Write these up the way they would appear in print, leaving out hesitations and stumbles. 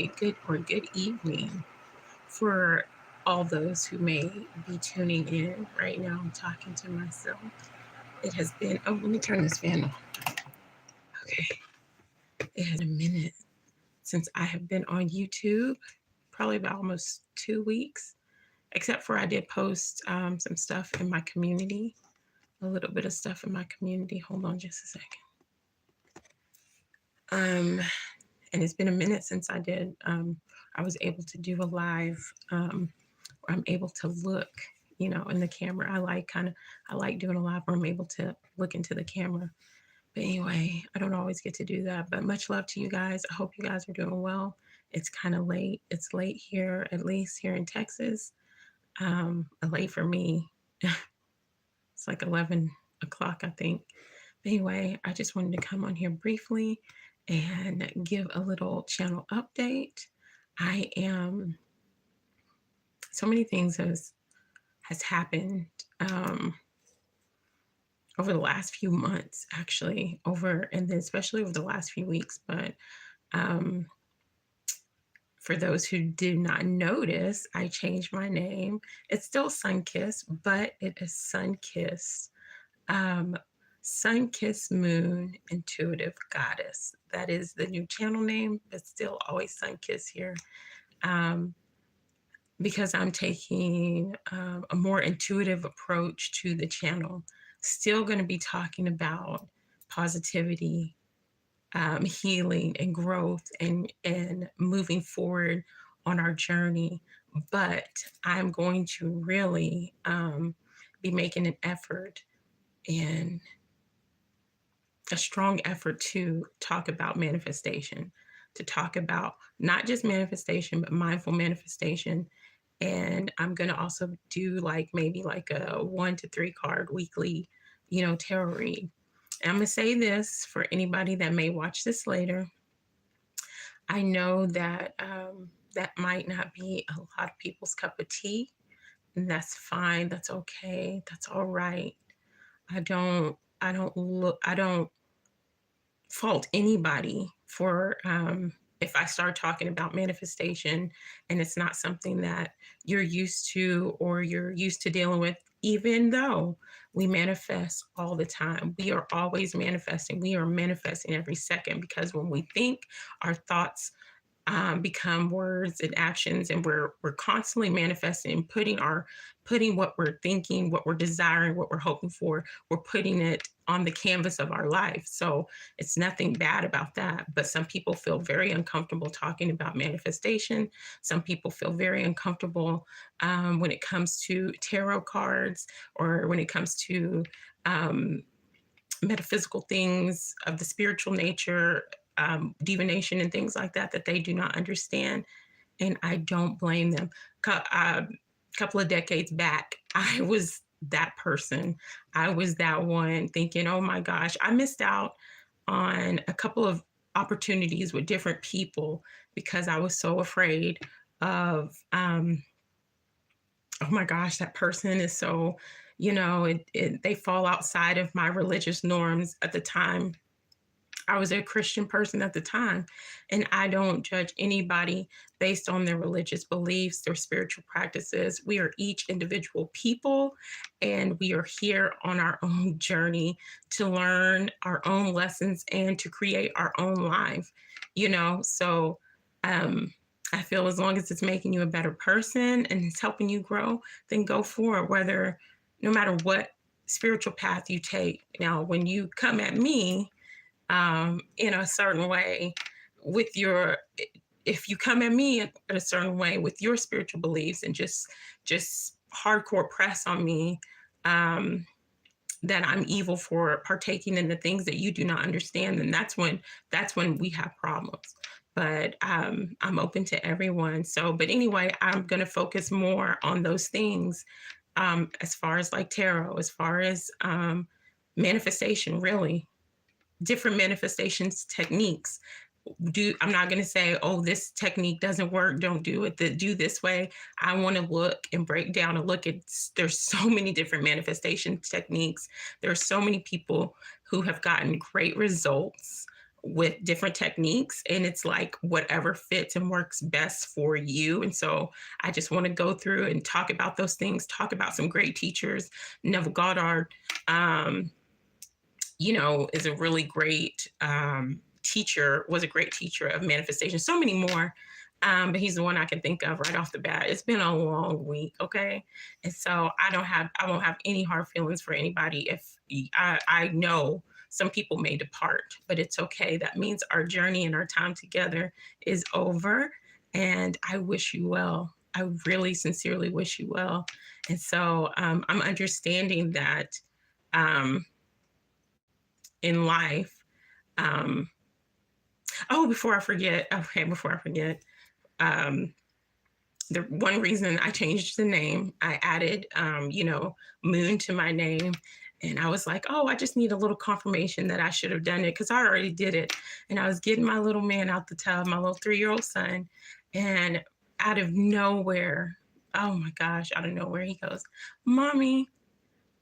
good or good evening for all those who may be tuning in right now. I'm talking to myself. It has been, oh, let me turn this fan off. Okay. It has been a minute since I have been on YouTube, probably about almost 2 weeks, except for I did post some stuff in my community, a little bit of stuff in my community. Hold on just a second. And it's been a minute since I did, I was able to do a live where I'm able to look, in the camera. I like doing a live where I'm able to look into the camera. But anyway, I don't always get to do that. But much love to you guys. I hope you guys are doing well. It's kind of late. It's late here, at least here in Texas. Late for me. It's like 11 o'clock, I think. But anyway, I just wanted to come on here briefly and give a little channel update. So many things has happened over the last few months, actually, and then especially over the last few weeks. But for those who did not notice, I changed my name. It's still Sunkiss, but it is Sunkiss. Sunkiss Moon Intuitive Goddess. That is the new channel name, but still always Sunkiss here. Because I'm taking a more intuitive approach to the channel. Still going to be talking about positivity, healing, and growth, and moving forward on our journey. But I'm going to really be making an effort and a strong effort to talk about manifestation, to talk about not just manifestation, but mindful manifestation. And I'm going to also do maybe a 1 to 3 card weekly, tarot read. And I'm going to say this for anybody that may watch this later. I know that that might not be a lot of people's cup of tea, and that's fine. That's okay. That's all right. I don't fault anybody for if I start talking about manifestation and it's not something that you're used to or you're used to dealing with, even though we manifest all the time. We are always manifesting. We are manifesting every second, because when we think, our thoughts become words and actions, and we're constantly manifesting, putting what we're thinking, what we're desiring, what we're hoping for, we're putting it on the canvas of our life. So it's nothing bad about that. But some people feel very uncomfortable talking about manifestation. Some people feel very uncomfortable when it comes to tarot cards, or when it comes to metaphysical things of the spiritual nature, divination and things like that they do not understand. And I don't blame them. A couple of decades back, I was that person. I was that one thinking, oh my gosh, I missed out on a couple of opportunities with different people because I was so afraid of, oh my gosh, that person is so, they fall outside of my religious norms at the time. I was a Christian person at the time, and I don't judge anybody based on their religious beliefs, their spiritual practices. We are each individual people, and we are here on our own journey to learn our own lessons and to create our own life, So I feel as long as it's making you a better person and it's helping you grow, then go for it, no matter what spiritual path you take. Now, when you come at me, in a certain way if you come at me in a certain way with your spiritual beliefs and just hardcore press on me, that I'm evil for partaking in the things that you do not understand, then that's when we have problems. But I'm open to everyone. But anyway, I'm going to focus more on those things, as far as like tarot, as far as manifestation, really different manifestations techniques. I'm not going to say, oh, this technique doesn't work, don't do it, do this way. I want to look and break down and look at, there's so many different manifestation techniques. There are so many people who have gotten great results with different techniques, and it's like whatever fits and works best for you. And so I just want to go through and talk about those things, talk about some great teachers. Neville Goddard, um, is a really great teacher, was a great teacher of manifestation. So many more. But he's the one I can think of right off the bat. It's been a long week, okay? And so I won't have any hard feelings for anybody if I know some people may depart, but it's okay. That means our journey and our time together is over. And I wish you well. I really sincerely wish you well. And so I'm understanding that um, in life. Um, oh, before I forget, um, the one reason I changed the name, I added, Moon to my name. And I was like, oh, I just need a little confirmation that I should have done it because I already did it. And I was getting my little man out the tub, my little 3-year-old son. And out of nowhere, oh my gosh, out of nowhere, he goes, Mommy,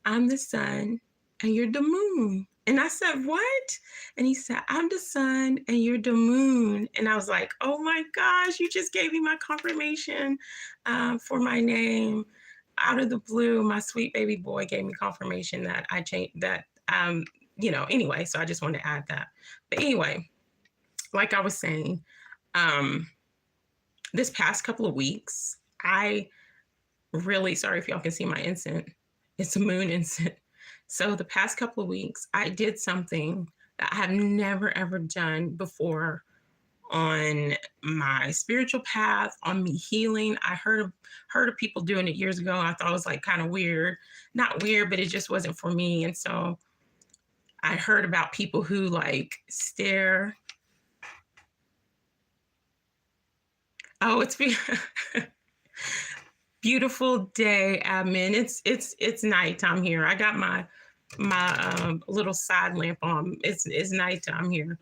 I'm the sun and you're the moon. And I said, What? And he said, I'm the sun and you're the moon. And I was like, Oh my gosh, you just gave me my confirmation for my name. Out of the blue, my sweet baby boy gave me confirmation that I changed that. Anyway, so I just wanted to add that. But anyway, like I was saying, um, this past couple of weeks, I really, sorry if y'all can see my incense. It's a moon incense. So the past couple of weeks, I did something that I have never ever done before on my spiritual path, on me healing. I heard of people doing it years ago. I thought it was like kind of weird, not weird, but it just wasn't for me. And so I heard about people who like stare. Oh, it's beautiful day, admin. It's nighttime here. I got my little side lamp on. It's nighttime here.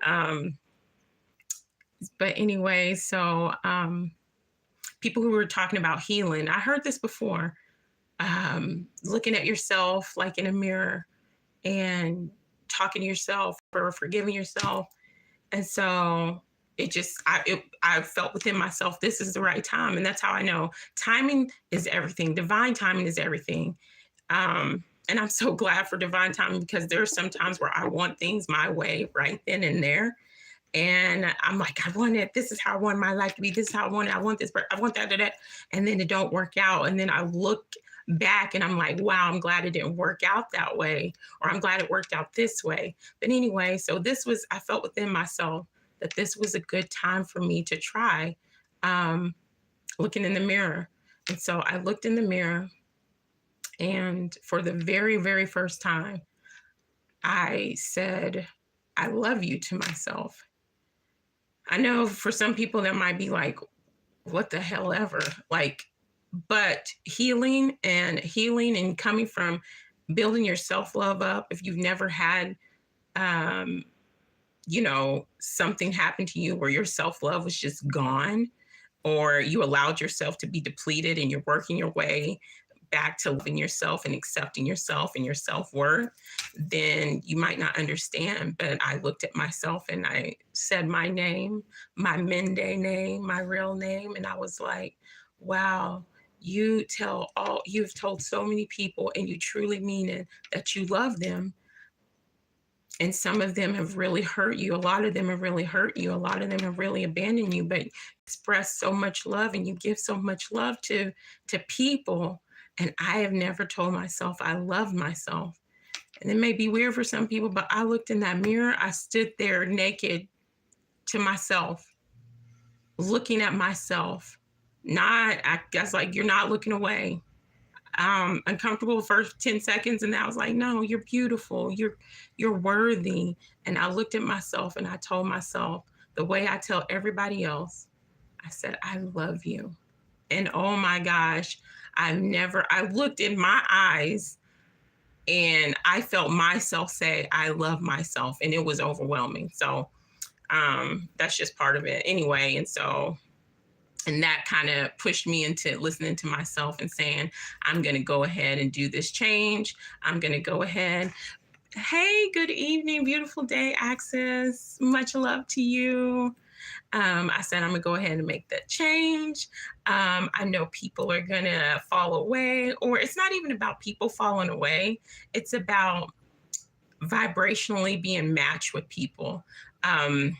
Um, but anyway, so people who were talking about healing, I heard this before. Looking at yourself like in a mirror and talking to yourself or forgiving yourself. And so I felt within myself, this is the right time. And that's how I know timing is everything. Divine timing is everything. And I'm so glad for divine timing because there are some times where I want things my way right then and there. And I'm like, I want it. This is how I want my life to be. This is how I want it. I want this, but I want that. And then it don't work out. And then I look back and I'm like, wow, I'm glad it didn't work out that way. Or I'm glad it worked out this way. But anyway, so I felt within myself that this was a good time for me to try looking in the mirror. And so I looked in the mirror, and for the very, very first time, I said, I love you to myself. I know for some people that might be like, what the hell ever? Like, but healing and coming from building your self-love up, if you've never had um, something happened to you where your self-love was just gone, or you allowed yourself to be depleted and you're working your way back to loving yourself and accepting yourself and your self-worth, then you might not understand. But I looked at myself and I said my name, my Mende name, my real name, and I was like, wow, you've told so many people and you truly mean it that you love them. And some of them have really hurt you. A lot of them have really hurt you. A lot of them have really abandoned you, but you express so much love and you give so much love to people. And I have never told myself I love myself. And it may be weird for some people, but I looked in that mirror. I stood there naked to myself, looking at myself. I guess like you're not looking away. Uncomfortable first 10 seconds. And I was like, no, you're beautiful. You're worthy. And I looked at myself and I told myself the way I tell everybody else, I said, I love you. And oh my gosh, I looked in my eyes and I felt myself say, I love myself. And it was overwhelming. So that's just part of it anyway. And that kind of pushed me into listening to myself and saying, I'm going to go ahead and do this change. I'm going to go ahead Hey, good evening, beautiful day, Access. Much love to you. I said I'm gonna go ahead and make that change. I know people are gonna fall away, or it's not even about people falling away. It's about vibrationally being matched with people. Um,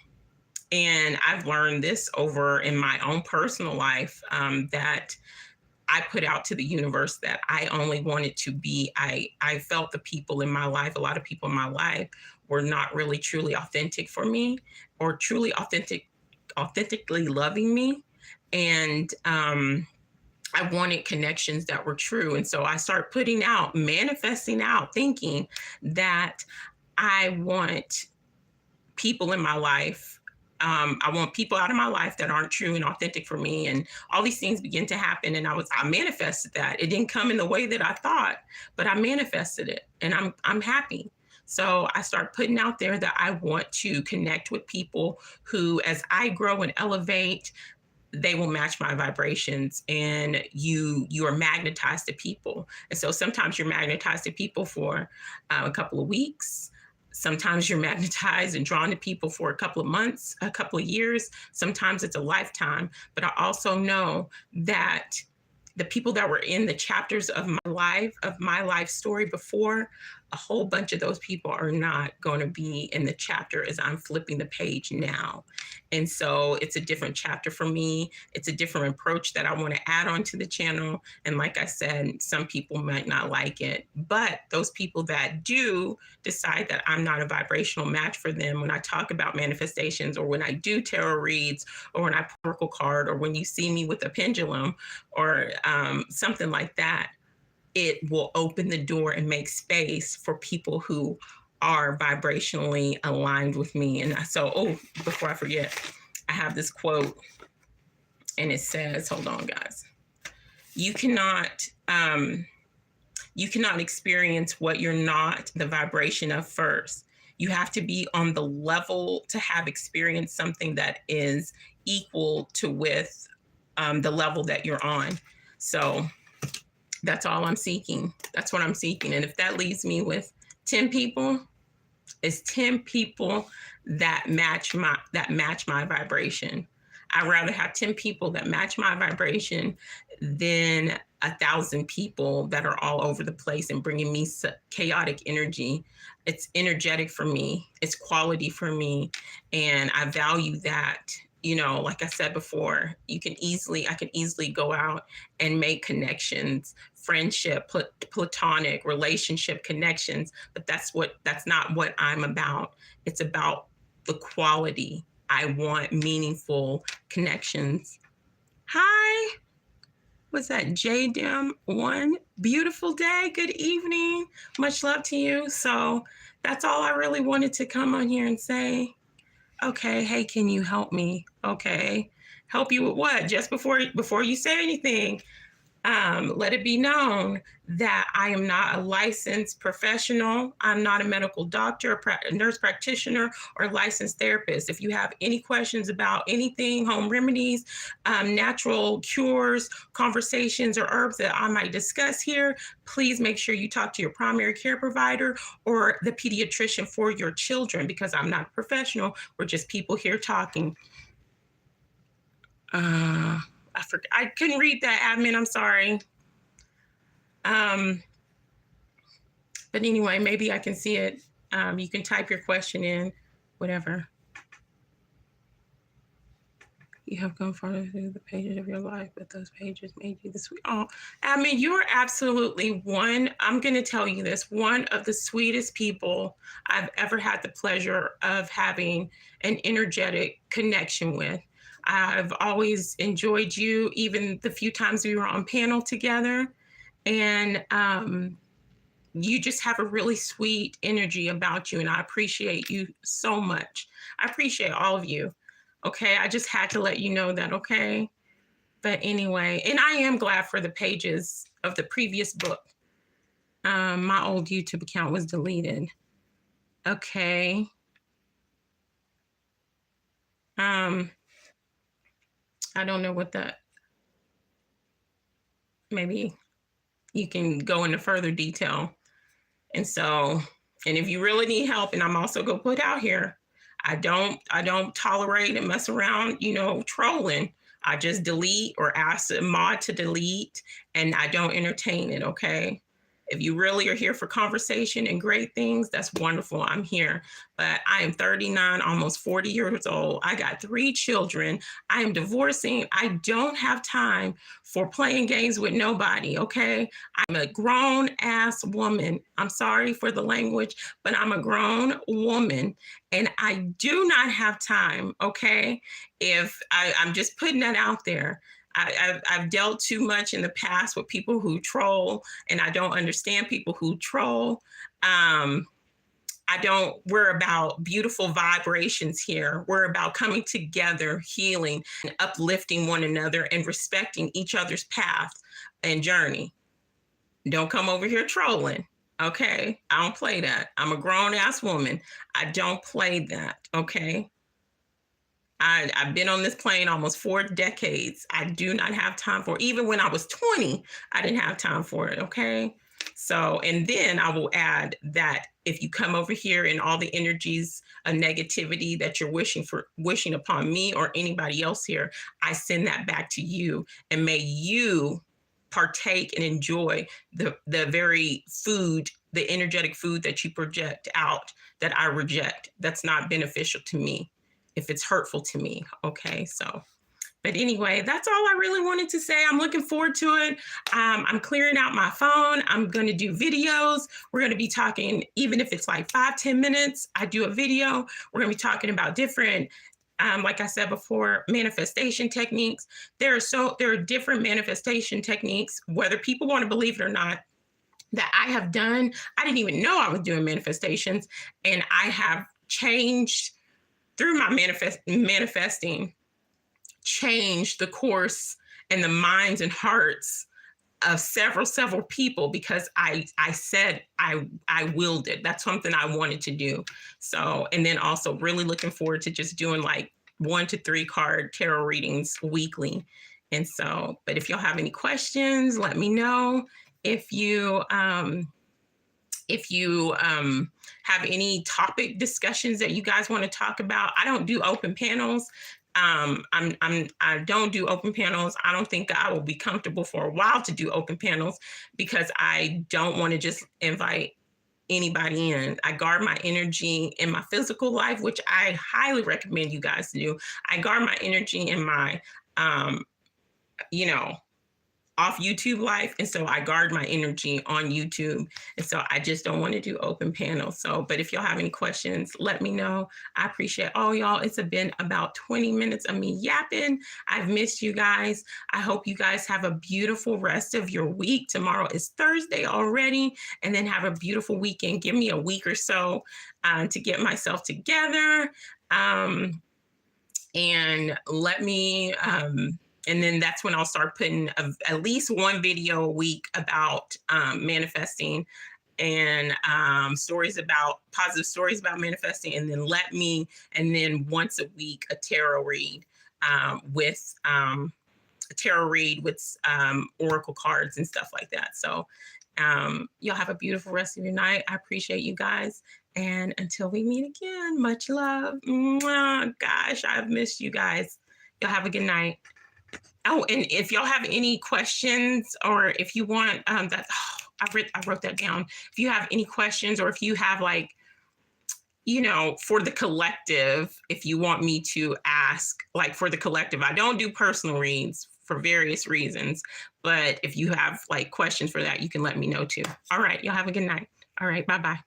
and I've learned this over in my own personal life that I put out to the universe that I only wanted to be. I felt the people in my life, a lot of people in my life, were not really truly authentic for me, or truly authentically loving me, and I wanted connections that were true. And so I started putting out, manifesting out, thinking that I want people in my life. I want people out of my life that aren't true and authentic for me. And all these things begin to happen. And I manifested that. It didn't come in the way that I thought, but I manifested it. And I'm happy. So I start putting out there that I want to connect with people who, as I grow and elevate, they will match my vibrations, and you are magnetized to people. And so sometimes you're magnetized to people for a couple of weeks. Sometimes you're magnetized and drawn to people for a couple of months, a couple of years. Sometimes it's a lifetime. But I also know that the people that were in the chapters of my life story before, a whole bunch of those people are not going to be in the chapter as I'm flipping the page now. And so it's a different chapter for me. It's a different approach that I want to add on to the channel. And like I said, some people might not like it, but those people that do decide that I'm not a vibrational match for them, when I talk about manifestations, or when I do tarot reads, or when I oracle card, or when you see me with a pendulum, or something like that, it will open the door and make space for people who are vibrationally aligned with me. And so, oh, before I forget, I have this quote, and it says, hold on, guys. You cannot you cannot experience what you're not the vibration of first. You have to be on the level to have experienced something that is equal to with the level that you're on. So that's all I'm seeking. That's what I'm seeking. And if that leaves me with 10 people, it's 10 people that match my vibration. I'd rather have 10 people that match my vibration than 1,000 people that are all over the place and bringing me chaotic energy. It's energetic for me. It's quality for me. And I value that. You know, like I said before, I can easily go out and make connections, friendship, platonic relationship connections, but that's not what I'm about. It's about the quality. I want meaningful connections. Hi, what's that? JDM one. Beautiful day. Good evening. Much love to you. So that's all I really wanted to come on here and say. Okay, hey, can you help me? Okay. Help you with what? Just before you say anything, let it be known that I am not a licensed professional. I'm not a medical doctor, a nurse practitioner, or a licensed therapist. If you have any questions about anything, home remedies, natural cures, conversations, or herbs that I might discuss here, please make sure you talk to your primary care provider or the pediatrician for your children, because I'm not a professional. We're just people here talking. I couldn't read that, admin. I'm sorry. Um, but anyway, maybe I can see it. You can type your question in, whatever. You have gone farther through the pages of your life, but those pages made you the sweet. Oh, I mean, you're absolutely one. I'm going to tell you this, one of the sweetest people I've ever had the pleasure of having an energetic connection with. I've always enjoyed you, even the few times we were on panel together. And you just have a really sweet energy about you, and I appreciate you so much. I appreciate all of you. Okay, I just had to let you know that. Okay, but anyway, and I am glad for the pages of the previous book. My old YouTube account was deleted. Okay. I don't know what that. Maybe you can go into further detail. And so And if you really need help, and I'm also gonna put out here, I don't tolerate and mess around, trolling. I just delete or ask a mod to delete, and I don't entertain it, okay? If you really are here for conversation and great things, that's wonderful. I'm here. But I am 39, almost 40 years old. I got 3 children. I am divorcing. I don't have time for playing games with nobody, okay? I'm a grown ass woman. I'm sorry for the language, but I'm a grown woman and I do not have time, okay? I'm just putting that out there. I've dealt too much in the past with people who troll, and I don't understand people who troll. We're about beautiful vibrations here. We're about coming together, healing, and uplifting one another and respecting each other's path and journey. Don't come over here trolling. Okay. I don't play that. I'm a grown ass woman. I don't play that. Okay. I've been on this plane almost 4 decades. I do not have time for it. Even when I was 20, I didn't have time for it. Okay. So, and then I will add that if you come over here and all the energies of negativity that you're wishing upon me or anybody else here, I send that back to you, and may you partake and enjoy the very food, the energetic food that you project out that I reject. That's not beneficial to me if it's hurtful to me. Okay. So, but anyway, that's all I really wanted to say. I'm looking forward to it. I'm clearing out my phone. I'm going to do videos. We're going to be talking, even if it's like 5-10 minutes, I do a video. We're going to be talking about different, like I said before, manifestation techniques. There are different manifestation techniques, whether people want to believe it or not, that I have done. I didn't even know I was doing manifestations, and I have changed through my manifesting, changed the course and the minds and hearts of several people, because I said I willed it. That's something I wanted to do. So, and then also really looking forward to just doing like 1 to 3 card tarot readings weekly. And so, but if y'all have any questions, let me know. If you have any topic discussions that you guys want to talk about, I don't do open panels. I don't do open panels. I don't think I will be comfortable for a while to do open panels, because I don't want to just invite anybody in. I guard my energy in my physical life, which I highly recommend you guys to do. I guard my energy in my, off YouTube life. And so I guard my energy on YouTube. And so I just don't want to do open panels. So, but if y'all have any questions, let me know. I appreciate all y'all. It's been about 20 minutes of me yapping. I've missed you guys. I hope you guys have a beautiful rest of your week. Tomorrow is Thursday already. And then have a beautiful weekend. Give me a week or so to get myself together. And let me, and then that's when I'll start putting at least 1 video a week about manifesting, and positive stories about manifesting. And then once a week, a tarot read with oracle cards and stuff like that. So y'all have a beautiful rest of your night. I appreciate you guys. And until we meet again, much love. Mwah. Gosh, I've missed you guys. Y'all have a good night. Oh, and if y'all have any questions, or if you want I wrote that down. If you have any questions, or if you have for the collective, if you want me to ask, like for the collective, I don't do personal reads for various reasons, but if you have questions for that, you can let me know too. All right. Y'all have a good night. All right. Bye-bye.